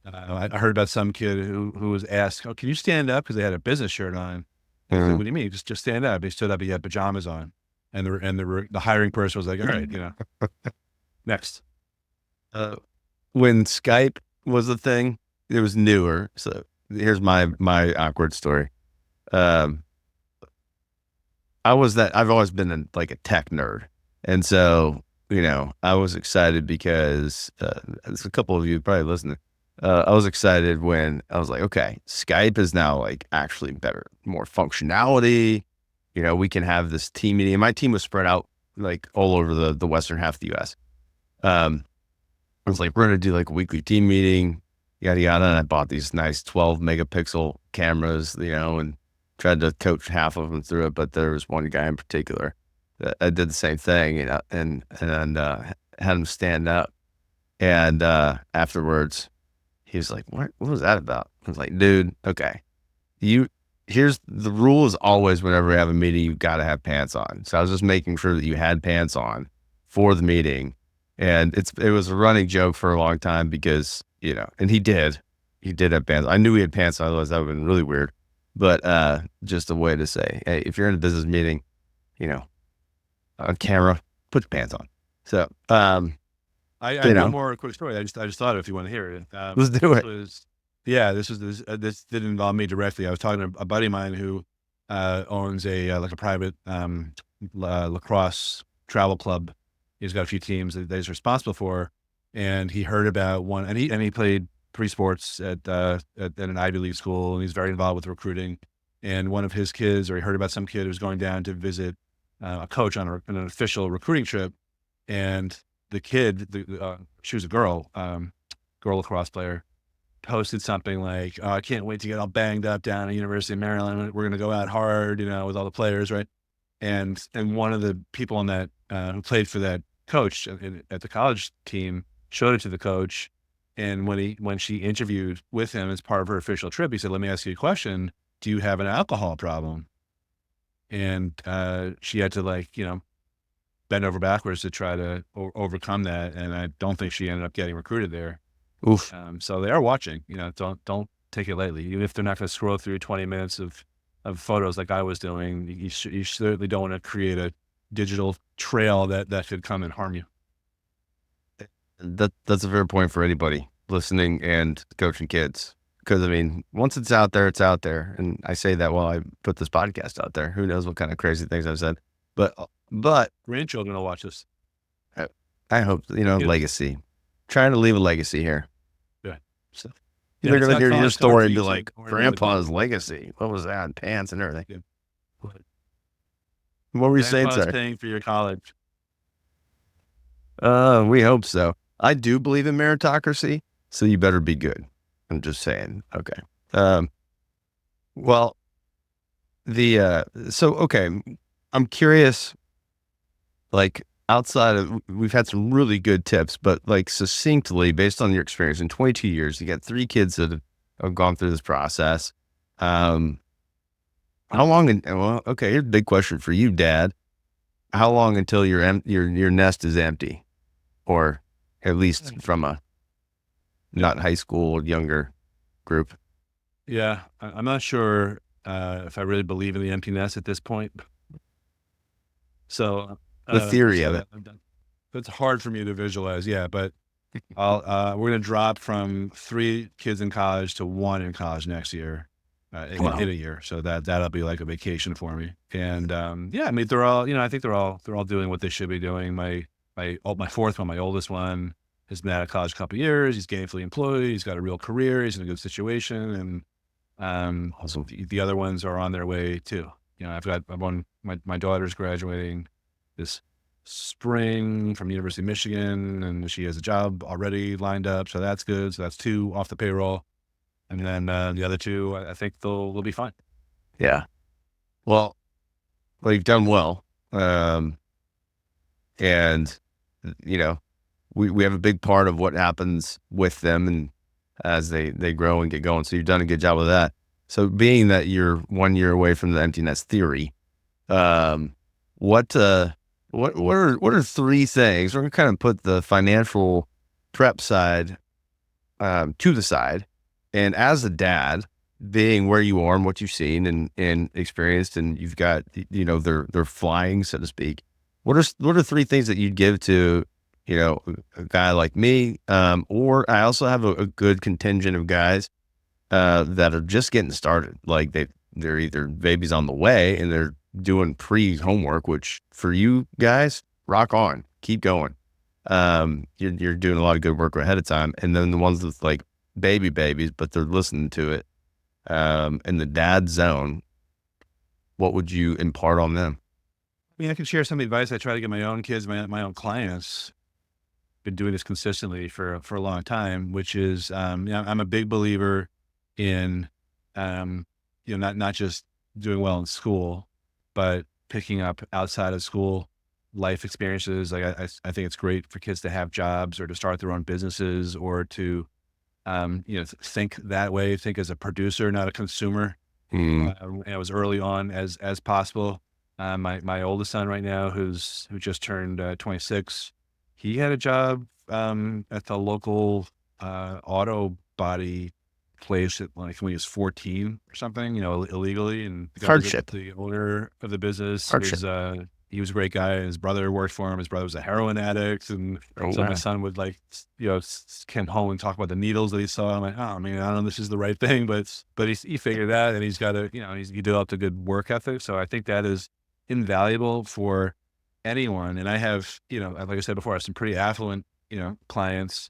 I heard about some kid who was asked, "Oh, can you stand up?" Because they had a business shirt on. He's like, Mhm. "What do you mean? Just stand up." He stood up. He had pajamas on, and the hiring person was like, "All right, next." Uh, when Skype was a thing, it was newer. So here's my awkward story. Um, I've always been like a tech nerd. And so, I was excited because there's a couple of you probably listening. I was excited when I was like, okay, Skype is now like actually better, more functionality. We can have this team meeting. And my team was spread out like all over the western half of the US. I was like, we're going to do like a weekly team meeting, yada, yada. And I bought these nice 12 megapixel cameras, and tried to coach half of them through it. But there was one guy in particular that I did the same thing, and had him stand up. And afterwards, he was like, what was that about? I was like, dude, okay. Here's the rule is always whenever we have a meeting, you've got to have pants on. So I was just making sure that you had pants on for the meeting. And it was a running joke for a long time because, and he did have pants. I knew he had pants on, otherwise that would have been really weird. But just a way to say, hey, if you're in a business meeting, on camera, put your pants on. So, I have one more quick story. I just thought of if you want to hear it. Let's do it. This didn't involve me directly. I was talking to a buddy of mine who owns like a private lacrosse travel club. He's got a few teams that he's responsible for, and he heard about one, and he played three sports at an Ivy League school, and he's very involved with recruiting. And one of his kids, or he heard about some kid who was going down to visit a coach on an official recruiting trip, and the kid, she was a girl lacrosse player, posted something like, "Oh, I can't wait to get all banged up down at University of Maryland. We're going to go out hard, with all the players, right?" And one of the people on that who played for that coach at the college team showed it to the coach. And when she interviewed with him as part of her official trip, he said, "Let me ask you a question. Do you have an alcohol problem?" And she had to bend over backwards to try to overcome that. And I don't think she ended up getting recruited there. Oof. So they are watching. Don't take it lightly. Even if they're not going to scroll through 20 minutes of photos like I was doing, you certainly don't want to create a digital trail that could come and harm you. That's a fair point for anybody listening and coaching kids. Because I mean, once it's out there, it's out there. And I say that while I put this podcast out there. Who knows what kind of crazy things I've said. But Grandchildren will watch this. I hope, legacy. Trying to leave a legacy here. Yeah. So Yeah, they're going to hear your story and be YouTube like, or Grandpa's legacy. What was that? Pants and everything. Yeah. What were you saying, Grandpa's sir? paying for your college. We hope so. I do believe in meritocracy, so you better be good. I'm just saying. Okay. Well, okay. I'm curious, like outside of, we've had some really good tips, but like succinctly, based on your experience in 22 years, you got 3 kids that have gone through this process. Um, how long? Well, okay, here's a big question for you, Dad. How long until your nest is empty, or at least from a not high school younger group? Yeah, I'm not sure if I really believe in the empty nest at this point. So, The theory of so it. I'm done. It's hard for me to visualize. Yeah, but we're gonna drop from 3 kids in college to 1 in college next year, in Wow. a year. So that'll be like a vacation for me. And yeah, I mean they're all, I think they're all doing what they should be doing. My fourth one, my oldest one, has been out of college a couple years. He's gainfully employed. He's got a real career. He's in a good situation, and Awesome. the other ones are on their way too. I've one, my daughter's graduating this spring from University of Michigan, and she has a job already lined up, so that's good. So that's 2 off the payroll, and then the other 2, I think they'll be fine. Yeah. Well, you've done well. And you know, we have a big part of what happens with them and as they grow and get going. So you've done a good job with that. So being that you're 1 year away from the empty nest theory, um, what what are 3 things? We're gonna kind of put the financial prep side to the side, and as a dad, being where you are and what you've seen and experienced, and you've got they're flying, so to speak. What are 3 things that you'd give to a guy like me, or I also have a good contingent of guys that are just getting started. Like they're either babies on the way and they're doing pre-homework, which for you guys, rock on, keep going. You're doing a lot of good work ahead of time. And then the ones with like babies, but they're listening to it, in the dad zone, what would you impart on them? I mean, I can share some advice I try to give my own kids, my own clients. Been doing this consistently for a long time, which is, I'm a big believer in, not just doing well in school, but picking up outside of school life experiences. Like I think it's great for kids to have jobs or to start their own businesses or to, think that way, think as a producer, not a consumer. Mm, As early on as possible. My oldest son right now, who just turned 26, he had a job at the local auto body place at like when he was 14 or something, illegally, and hardship, the owner of the business hardship. he was a great guy. His brother worked for him. His brother was a heroin addict, and Oh so my wow. son would like, come home and talk about the needles that he saw. I'm like, oh, I mean, I don't know if this is the right thing, but he figured that, and he's got he developed a good work ethic. So I think that is invaluable for anyone. And I have, like I said before, I have some pretty affluent, clients,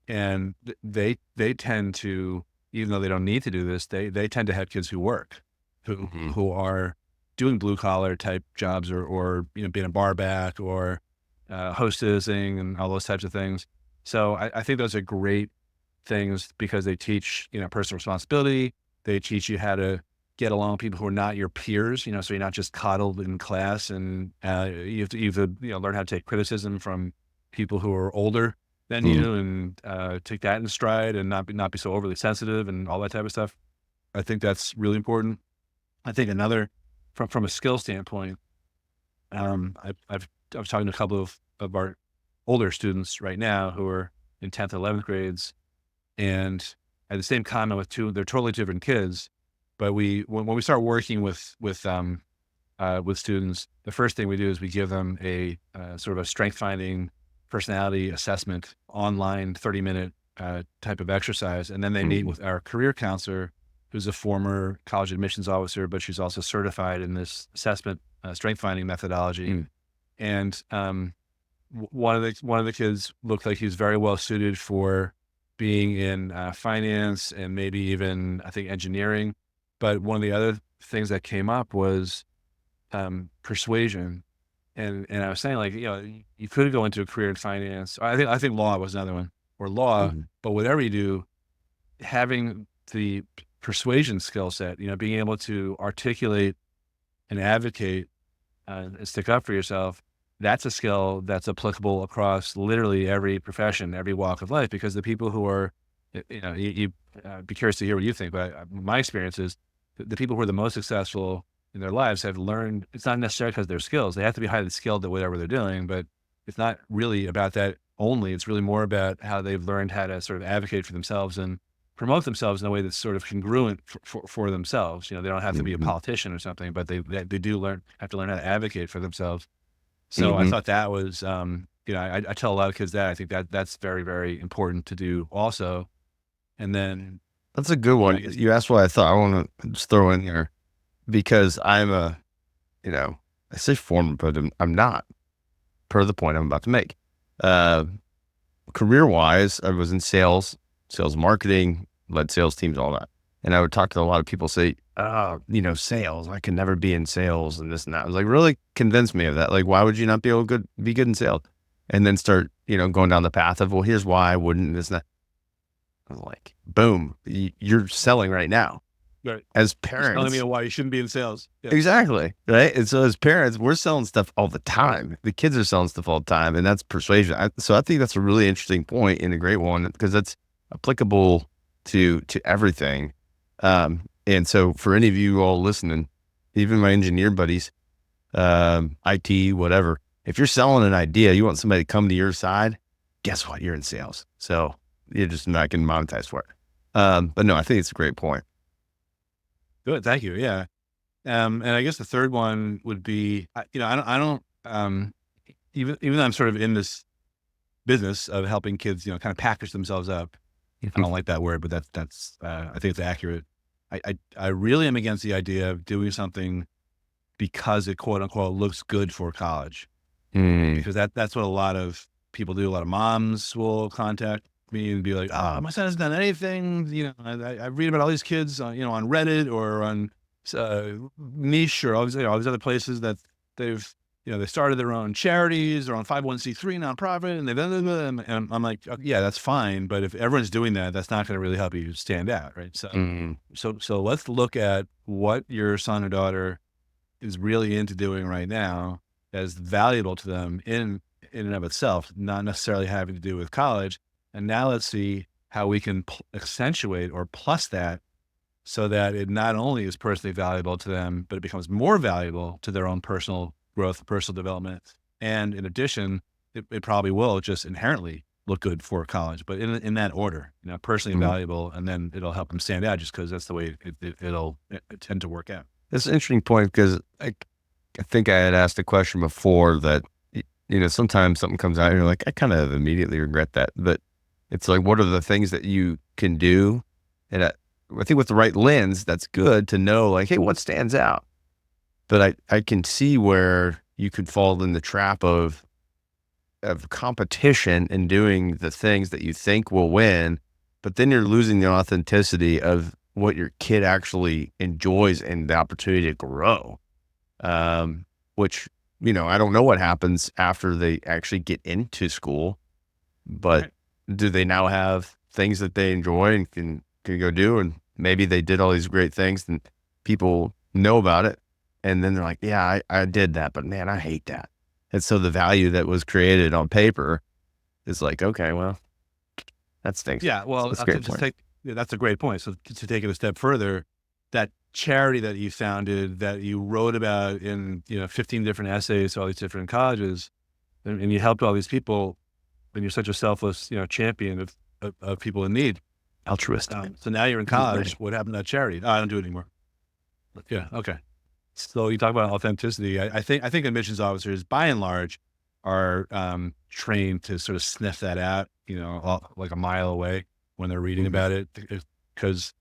and they tend to, even though they don't need to do this, they tend to have kids who work, who Hmm. who are doing blue collar type jobs, or being a bar back, or hostessing and all those types of things. So I think those are great things because they teach, personal responsibility. They teach you how to get along with people who are not your peers, so you're not just coddled in class, and you have to learn how to take criticism from people who are older than Mm, you, and take that in stride, and not be so overly sensitive and all that type of stuff. I think that's really important. I think another, from a skill standpoint, I was talking to a couple of our older students right now who are in 10th, 11th grades, and I had the same comment with 2. They're totally different kids, but when we start working with students, the first thing we do is we give them a sort of a strength finding personality assessment, online 30-minute type of exercise, and then they meet mm, with our career counselor, who's a former college admissions officer, but she's also certified in this assessment strength finding methodology. mm, And one of the kids looked like he was very well suited for being in finance and maybe even, I think, engineering. But one of the other things that came up was persuasion. And I was saying, like, you could go into a career in finance. I think law was another one, or law. mm, But whatever you do, having the persuasion skill set, being able to articulate and advocate and stick up for yourself, that's a skill that's applicable across literally every profession, every walk of life, because the people who are, be curious to hear what you think, but my experience is the people who are the most successful in their lives have learned, it's not necessarily because of their skills. They have to be highly skilled at whatever they're doing, but it's not really about that only. It's really more about how they've learned how to sort of advocate for themselves and promote themselves in a way that's sort of congruent for themselves. They don't have to be a Hmm. politician or something, but they do have to learn how to advocate for themselves. So I Hmm. thought that was, I tell a lot of kids that I think that that's very, very important to do also. And then, That's a good I one. guess, You asked what I thought. I want to just throw in there because I'm a, you know, I say former, but I'm not, per the point I'm about to make. Uh, Career wise, I was in sales, sales marketing, led sales teams, all that. And I would talk to a lot of people say, oh, sales, I can never be in sales and this and that. I was like, really convince me of that. Like, why would you not be able to be good in sales? And then start, going down the path of, well, here's why I wouldn't, and this and that. I was like, boom, you're selling right now. right. As You're telling me parents, why you shouldn't be in sales. Yeah. exactly. Right. And so as parents, we're selling stuff all the time. The kids are selling stuff all the time. And that's persuasion. So I think that's a really interesting point and a great one because that's applicable to everything. And so for any of you all listening, even my engineer buddies, IT, whatever, if you're selling an idea, you want somebody to come to your side, guess what? You're in sales. So you're just not getting monetized for it. But no, I think it's a great point. Good. Thank you. Yeah. And I guess the third one would be, I don't, even though I'm sort of in this business of helping kids, kind of package themselves up. I don't like that word, but I think it's accurate. I really am against the idea of doing something because it quote unquote looks good for college, Mm, because that's what a lot of people do. A lot of moms will contact me and be like, "Oh, my son hasn't done anything." I read about all these kids on, on Reddit or on Niche or all these other places that they've, they started their own charities or on 501(c)(3) nonprofit, and and I'm like, yeah, that's fine, but if everyone's doing that, that's not going to really help you stand out, right? So, mm, so let's look at what your son or daughter is really into doing right now as valuable to them in and of itself, not necessarily having to do with college. And now let's see how we can accentuate or plus that so that it not only is personally valuable to them, but it becomes more valuable to their own personal growth, personal development. And in addition, it probably will just inherently look good for college, but in that order, personally mm. valuable, and then it'll help them stand out just because that's the way it'll tend to work out. That's an interesting point because I think I had asked a question before that, sometimes something comes out and you're like, I kind of immediately regret that. But it's like, what are the things that you can do? And I think with the right lens, that's good to know like, hey, what stands out? But I can see where you could fall in the trap of competition and doing the things that you think will win, but then you're losing the authenticity of what your kid actually enjoys and the opportunity to grow. Which, I don't know what happens after they actually get into school, but Right. do they now have things that they enjoy and can go do? And maybe they did all these great things and people know about it. And then they're like, yeah, I did that, but man, I hate that. And so the value that was created on paper is like, okay, well, that stinks. Yeah, well, That's a to great just point. take yeah, that's a great point. So to take it a step further, that charity that you founded, that you wrote about in 15 different essays to all these different colleges, and you helped all these people, and you're such a selfless champion of people in need. Altruistic. So now you're in Right. college. What happened to that charity? Oh, I don't do it anymore. Yeah, okay. So you talk about authenticity. I think admissions officers, by and large, are trained to sort of sniff that out, like a mile away when they're reading Mhm. about it, because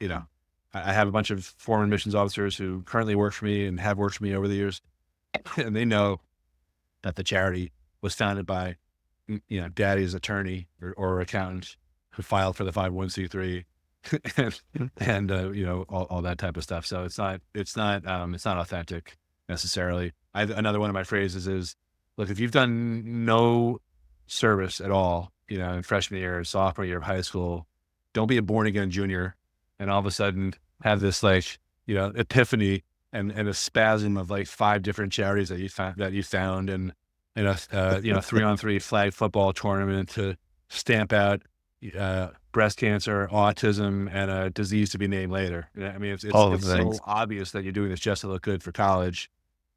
you know I have a bunch of former admissions officers who currently work for me and have worked for me over the years, and they know that the charity was founded by daddy's attorney or accountant who filed for the 501(c)(3) and, all that type of stuff. So it's not authentic necessarily. Another one of my phrases is, look, if you've done no service at all, in freshman year or sophomore year of high school, don't be a born again junior and all of a sudden have this like, epiphany and a spasm of like five different charities that you found and 3-on-3 flag football tournament to stamp out breast cancer, autism, and a disease to be named later. I mean, All the it's so things. obvious that you're doing this just to look good for college.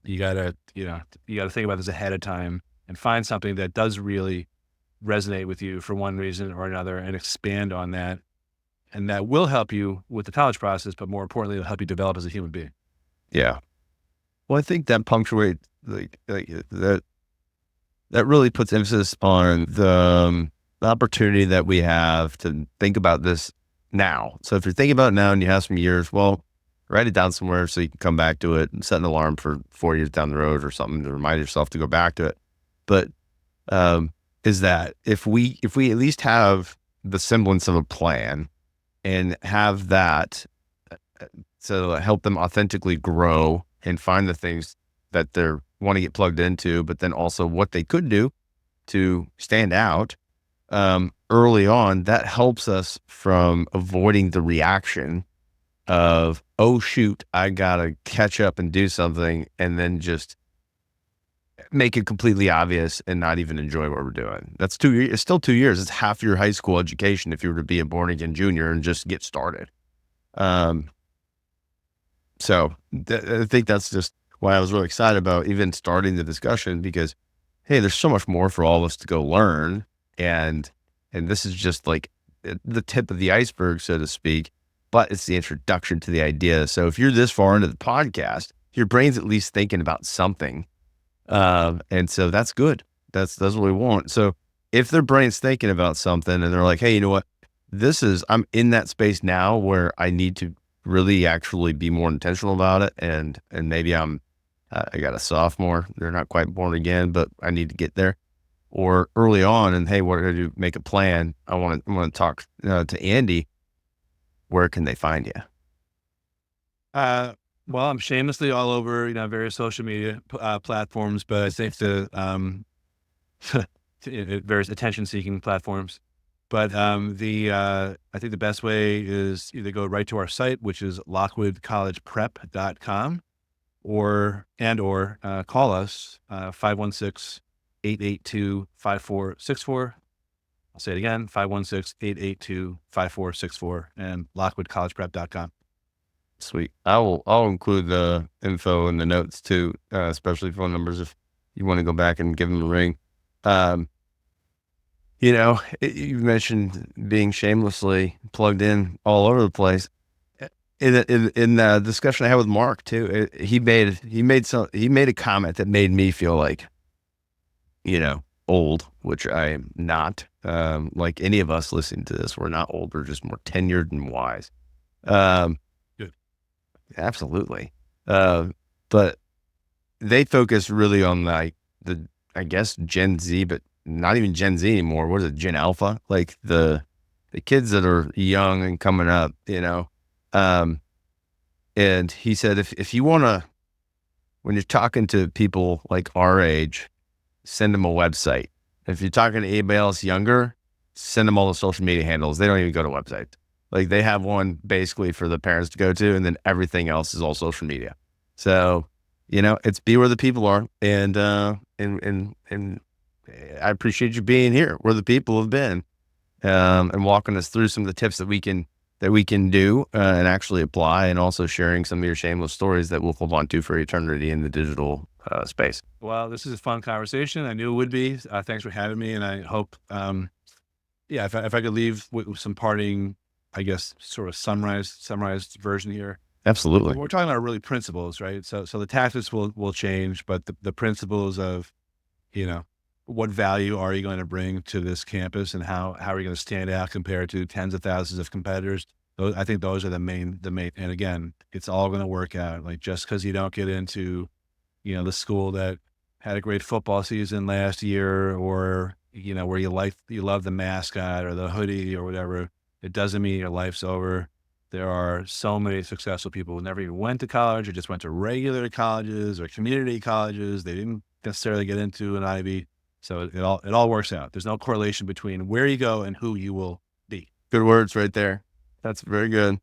You gotta think about this ahead of time and find something that does really resonate with you for one reason or another, and expand on that. And that will help you with the college process, but more importantly, it'll help you develop as a human being. Yeah. Well, I think that punctuates that really puts emphasis on the opportunity that we have to think about this now. So if you're thinking about it now and you have some years, well, write it down somewhere so you can come back to it and set an alarm for 4 years down the road or something to remind yourself to go back to it. But is that if we at least have the semblance of a plan and have that to help them authentically grow and find the things that they're want to get plugged into, but then also what they could do to stand out early on, that helps us from avoiding the reaction of, oh shoot, I gotta catch up and do something, and then just make it completely obvious and not even enjoy what we're doing. That's 2 years. It's still 2 years. It's half your high school education if you were to be a born again junior and just get started. Um, so I think that's just why I was really excited about even starting the discussion, because hey, there's so much more for all of us to go learn, and this is just like the tip of the iceberg, so to speak. But it's the introduction to the idea. So if you're this far into the podcast, your brain's at least thinking about something. And so that's good. That's what we want. So if their brain's thinking about something and they're like, hey, you know what? I'm in that space now where I need to really actually be more intentional about it. And maybe I got a sophomore. They're not quite born again, but I need to get there. Or early on, and hey, what do I do? Make a plan. I want to talk to Andy. Where can they find you? Well, I'm shamelessly all over, various social media platforms, but I think various attention-seeking platforms. But I think the best way is either go right to our site, which is lockwoodcollegeprep.com, or call us 516-882-5464. I'll say it again, 516-882-5464, and lockwoodcollegeprep.com. Sweet. I'll include the info in the notes too, especially phone numbers if you want to go back and give them a ring. You mentioned being shamelessly plugged in all over the place. In the discussion I had with Mark too, he made a comment that made me feel like, old, which I am not. Like any of us listening to this, we're not old. We're just more tenured and wise. Good. Absolutely. But they focus really on I guess Gen Z, but not even Gen Z anymore. What is it? Gen Alpha? Like the kids that are young and coming up, and he said, if you want to, when you're talking to people like our age, send them a website. If you're talking to anybody else younger, send them all the social media handles. They don't even go to websites. Like they have one basically for the parents to go to, and then everything else is all social media. So, it's be where the people are. And I appreciate you being here where the people have been, and walking us through some of the tips that we can do and actually apply, and also sharing some of your shameless stories that we'll hold on to for eternity in the digital space. Well, this is a fun conversation. I knew it would be. Thanks for having me, and I hope, if I could leave with some parting, I guess, sort of summarized version here. Absolutely. We're talking about really principles, right? So the tactics will change, but the principles of, what value are you going to bring to this campus, and how are you going to stand out compared to tens of thousands of competitors? I think those are the main, and again, it's all going to work out. Like just because you don't get into, the school that had a great football season last year, or, where you love the mascot or the hoodie or whatever, it doesn't mean your life's over. There are so many successful people who never even went to college, or just went to regular colleges or community colleges. They didn't necessarily get into an Ivy. So it all works out. There's no correlation between where you go and who you will be. Good words right there. That's very good.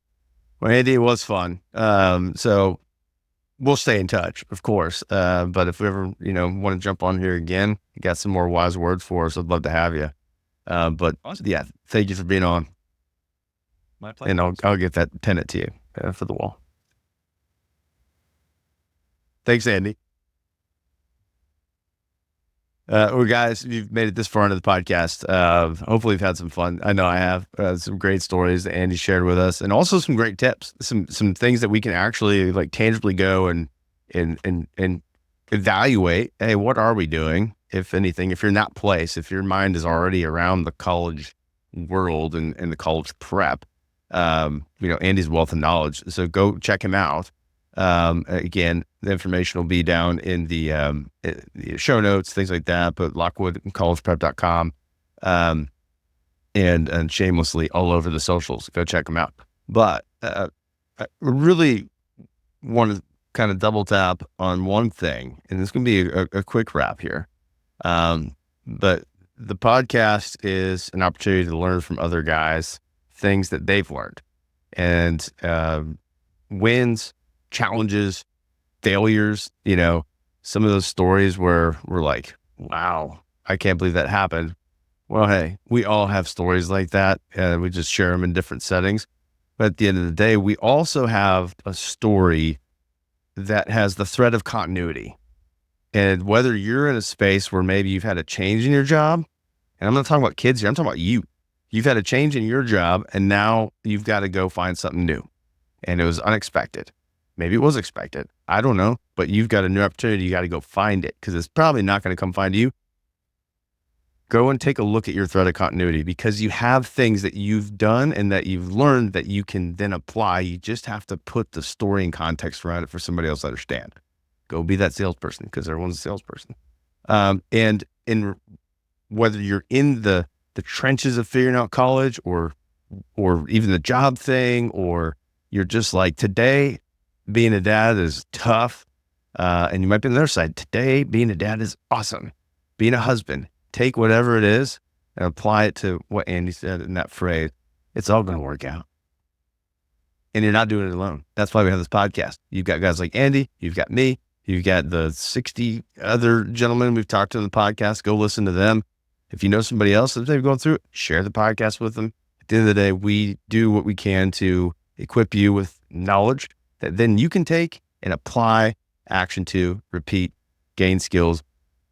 Well, Andy, it was fun. So we'll stay in touch, of course. But if we ever, want to jump on here again, you got some more wise words for us, I'd love to have you. But Awesome. yeah, thank you for being on. My pleasure. And I'll get that tenant to you for the wall. Thanks, Andy. Well, guys, if you've made it this far into the podcast, hopefully you've had some fun. I know I have. Some great stories that Andy shared with us, and also some great tips, some things that we can actually like tangibly go and evaluate. Hey, what are we doing? If anything, if you're in that place, if your mind is already around the college world and the college prep, Andy's wealth of knowledge. So go check him out. Again, the information will be down in the show notes, things like that, but lockwoodcollegeprep.com, and shamelessly all over the socials. Go check them out. But I really want to kind of double tap on one thing, and this can be a quick wrap here. But the podcast is an opportunity to learn from other guys, things that they've learned, and wins, challenges, failures, some of those stories where we're like, wow, I can't believe that happened. Well, hey, we all have stories like that, and we just share them in different settings. But at the end of the day, we also have a story that has the thread of continuity. And whether you're in a space where maybe you've had a change in your job, and I'm not talking about kids here, I'm talking about you. You've had a change in your job, and now you've got to go find something new. And it was unexpected. Maybe it was expected. I don't know, but you've got a new opportunity. You got to go find it because it's probably not going to come find you. Go and take a look at your thread of continuity because you have things that you've done and that you've learned that you can then apply. You just have to put the story and context around it for somebody else to understand. Go be that salesperson because everyone's a salesperson. And in whether you're in the trenches of figuring out college or even the job thing, or you're just like, today being a dad is tough. And you might be on the other side. Today being a dad is awesome. Being a husband, take whatever it is and apply it to what Andy said in that phrase. It's all going to work out. And you're not doing it alone. That's why we have this podcast. You've got guys like Andy, you've got me, you've got the 60 other gentlemen we've talked to in the podcast. Go listen to them. If you know somebody else that they've gone through it, share the podcast with them. At the end of the day, we do what we can to equip you with knowledge that then you can take and apply action to, repeat, gain skills,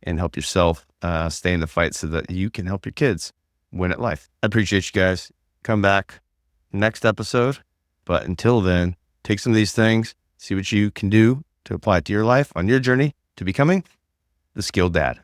and help yourself stay in the fight so that you can help your kids win at life. I appreciate you guys. Come back next episode. But until then, take some of these things, see what you can do to apply it to your life on your journey to becoming the skilled dad.